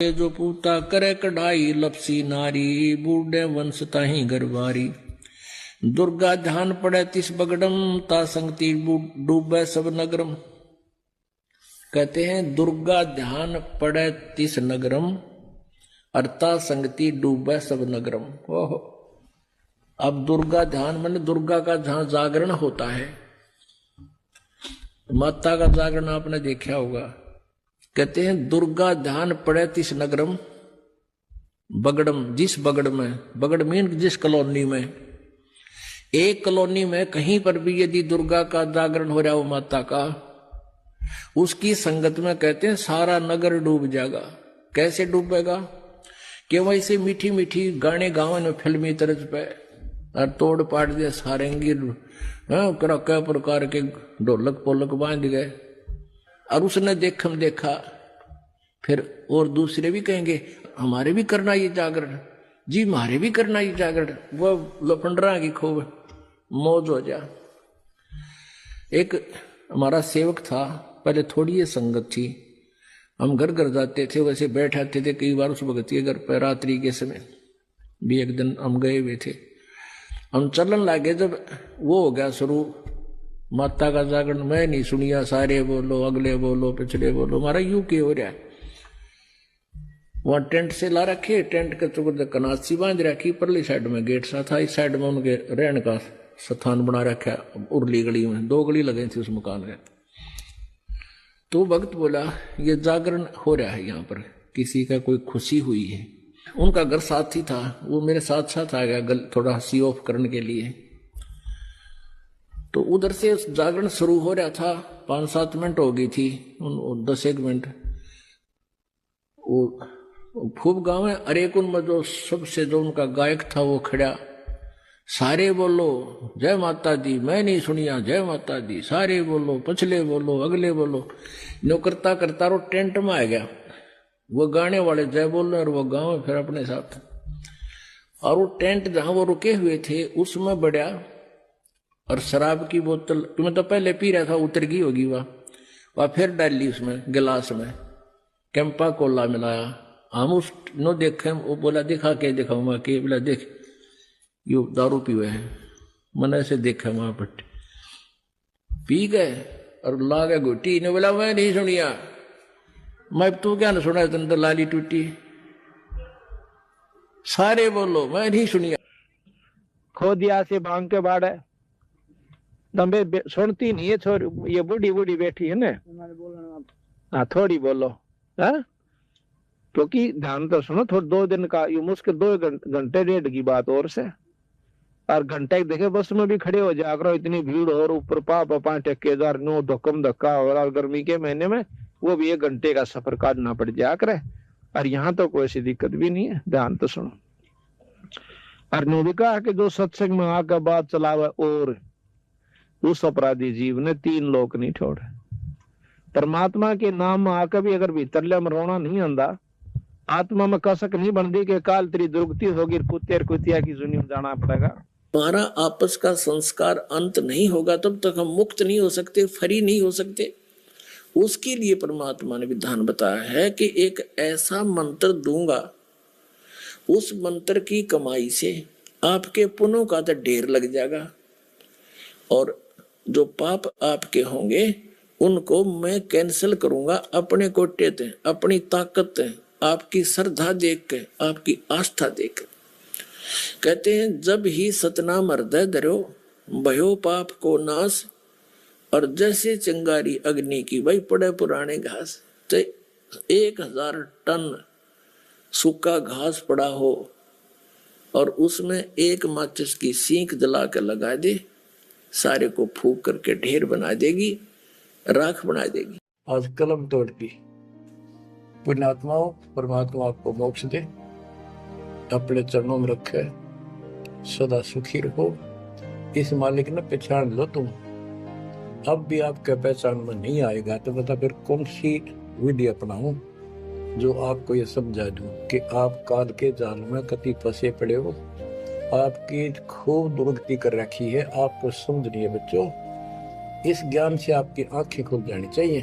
ये जो पूता करे कढ़ाई लपसी नारी बूढ़े वंश ताही गरबारी। दुर्गा ध्यान पड़े तिस बगड़म ता संगति डूबे सब नगरम। कहते हैं दुर्गा ध्यान पड़े तिस नगरम अर्ता संगति डूबे सब नगरम। ओहो, अब दुर्गा ध्यान माने दुर्गा का जहां जागरण होता है, माता का जागरण आपने देखा होगा। कहते हैं दुर्गा ध्यान पड़े तिस नगरम बगड़म, जिस बगड़ में, बगड़ मीन जिस कॉलोनी में, एक कॉलोनी में कहीं पर भी यदि दुर्गा का जागरण हो रहा हो माता का, उसकी संगत में कहते हैं सारा नगर डूब जाएगा। कैसे डूबेगा? कि वैसे मीठी मीठी गाने गावन में फिल्मी तर्ज पे और तोड़ पाट दिया सारंगी कई प्रकार के ढोलक पोलक बांध गए और उसने देखा फिर और दूसरे भी कहेंगे हमारे भी करना ये जागरण, जी हमारे भी करना ये जागरण। वो लफंडरा की खूब मौज हो जा। एक हमारा सेवक था, पहले थोड़ी ये संगत थी, हम घर घर जाते थे, वैसे बैठ आते थे कई बार उस भगत के घर पर रात्रि के समय भी। एक दिन हम गए हुए थे, हम चलन लगे, जब वो हो गया शुरू माता का जागरण, मैं नहीं सुनिया, सारे बोलो अगले बोलो पिछले बोलो, हमारा यूं के हो रहा है। वहां टेंट से ला रखे, टेंट के चुकर कनासी बांध रखी, परली साइड में गेट सा था, इस साइड में उनके रहने का स्थान बना रखा उर्ली गली में, 2 गली लगे थी उस मकान में। तो भक्त बोला ये जागरण हो रहा है, यहाँ पर किसी का कोई खुशी हुई है। उनका घर साथ ही था, वो मेरे साथ साथ आ गया थोड़ा सी ऑफ करने के लिए। तो उधर से जागरण शुरू हो रहा था, 5-7 मिनट हो गई थी, 10-1 मिनट। वो खूब गाँव है, अरेक उनमें जो सबसे जो उनका गायक था वो खड़ा, सारे बोलो जय माता दी, मैं नहीं सुनिया जय माता दी, सारे बोलो पिछले बोलो अगले बोलो। नो करता करता वो टेंट में आ गया, वो गाने वाले जय बोल रहे और वो गाँव फिर अपने साथ। और वो टेंट जहां वो रुके हुए थे उसमें बढ़िया, और शराब की बोतल मैं तो पहले पी रहा था, उतर गई होगी वह फिर डाली उसमें गिलास में, कैंपा कोला मिलाया। हम उस नो देखे, वो बोला दिखा के दिखाऊंगा, के बोला देख यो दारू पीवे है, मैंने ऐसे देखा वहां पर पी गए और ला गए घुटी। ने बोला मैं नहीं सुनिया, मैं तू क्या न सुना, तुम तो लाली टूटी, सारे बोलो मैं नहीं सुनिया। खो दिया से भांग के बाड़े दम्बे सुनती नहीं है छोरी, ये बूढ़ी बूढ़ी बैठी है ना, हाँ थोड़ी बोलो, हाँ क्योंकि ध्यान तो सुनो थोड़ा। 2 दिन का ये मुश्किल 2 घंटे 1.5 की बात और से, और घंटे देखे बस में भी खड़े हो जा करो, इतनी भीड़ और ऊपर पापा ठेकेदार नो धक्कम धक्का, और गर्मी के महीने में वो भी 1 घंटे का सफर काटना पड़ जा करे। और यहाँ तो कोई ऐसी दिक्कत भी नहीं है, ध्यान तो सुनो। और ने भी कहा कि जो सत्संग में आकर बात चलावे और उस अपराधी जीव ने 3 लोक नहीं छोड़े। परमात्मा के नाम में आकर भी अगर भीतर में रोना नहीं आंदा, आत्मा में कसक नहीं बनती कि काल तेरी दुर्गति होगी, कुतिया की जुनी में जाना पड़ेगा। हमारा आपस का संस्कार अंत नहीं होगा तब तक हम मुक्त नहीं हो सकते, फ्री नहीं हो सकते। उसके लिए परमात्मा ने विधान बताया है कि एक ऐसा मंत्र दूंगा, उस मंत्र की कमाई से आपके पुण्यों का तो ढेर लग जाएगा, और जो पाप आपके होंगे उनको मैं कैंसिल करूंगा अपने कोटे ते, अपनी ताकत ते, आपकी श्रद्धा देख के, आपकी आस्था देख के। कहते हैं जब ही सतनाम हृदय धरो भयो पाप को नाश, और जैसे चिंगारी अग्नि की वही पड़े पुराने घास। तो 1000 टन सूखा घास पड़ा हो और उसमें एक माचिस की सीख जला कर लगा दे, सारे को फूक करके ढेर बना देगी, राख बना देगी। आज कलम तोड़ दी। पुण्यात्माओं, परमात्मा आपको मोक्ष दे, अपने चरणों में रखे, सदा सुखी रहो। इस मालिक ने पहचान लो तुम। अब भी आपके पहचान में नहीं आएगा तो बता फिर कौन सी विधि अपनाऊं जो आपको ये समझा दूं कि आप काल के जाल में कति फंसे पड़े हो। आपकी खूब दुर्गति कर रखी है, आपको समझ नहीं है बच्चों। इस ज्ञान से आपकी आंखें खुल जानी चाहिए।